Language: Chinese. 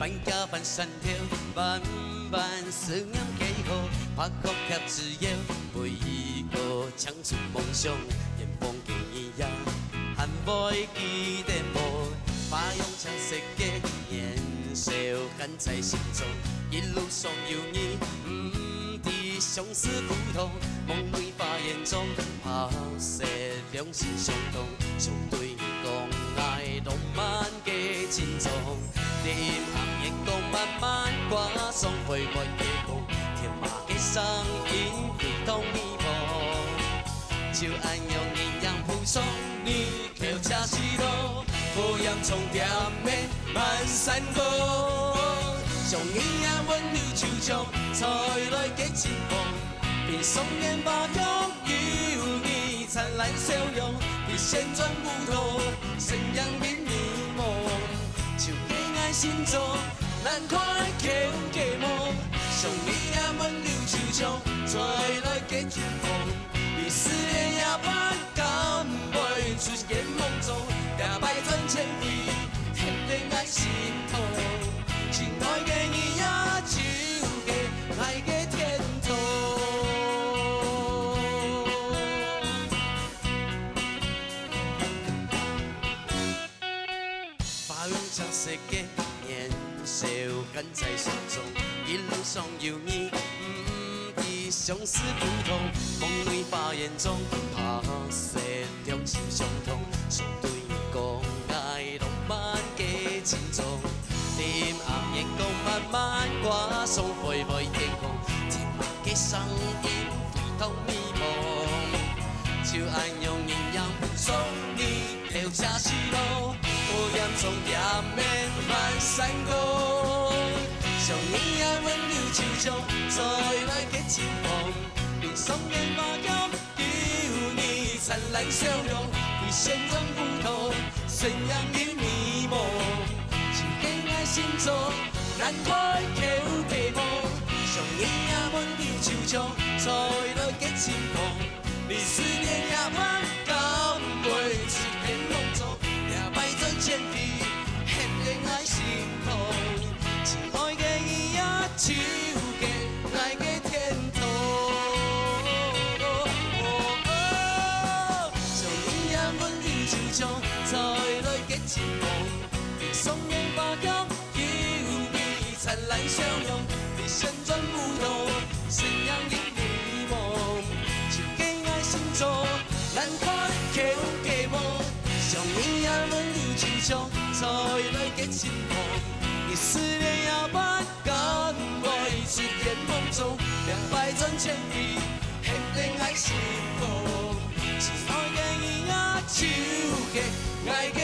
万家万山条，万万思念记号，拍鼓贴纸摇，为伊个唱出梦想，远方见伊呀，含袂记得无，把勇抢世界，年少含在心中，一路上有你，不知相思苦痛，梦里花言中，拍摄两心相通，相对讲爱浪漫嘅情衷。你暗影光慢慢挂上回我夜空，天马嘅声音回荡迷梦，就按用阴阳谱送你跳恰西路，火焰从点面漫山歌，像你啊温柔手掌，采来嘅清风，便松烟把拥有你灿烂笑容，比旋转舞头，沈阳迷迷蒙。心中难快起嘅梦，像你啊温柔手掌，吹来嘅清风，你思念也不敢袂出现梦中，也百转千里，天定爱心痛，亲爱嘅你呀，就嘅爱嘅天堂。发扬向世界。年少含在心中，一路上有你，不知相思苦痛。梦里花言中，拍摄两心相通，相对讲爱浪漫嘅情衷。天暗阳光慢慢挂上灰灰天空，天马嘅声音非常迷蒙，就按用阴阳送你跳恰西路。火焰从地面漫山歌，像你啊温柔手掌，吹来嘅清风，便松烟把感有你灿烂笑容，为旋转舞头，宣扬你迷梦，一个爱心中难快求寄望，像你啊温柔手掌，吹来嘅清风，你思念也万敢袂出现梦中。百转千里，现定爱心痛，亲爱嘅伊呀，就嘅爱嘅天堂。像你呀温柔手掌，采来嘅清风，便松烟把感有你灿烂笑容，你旋转舞动，沈阳的迷梦，就嘅爱心中难快求寄望。像你啊温柔手掌，采来嘅清风，你思念也不敢袂出现梦中，两百转千里，现定爱心痛，亲爱嘅伊啊，就嘅爱嘅。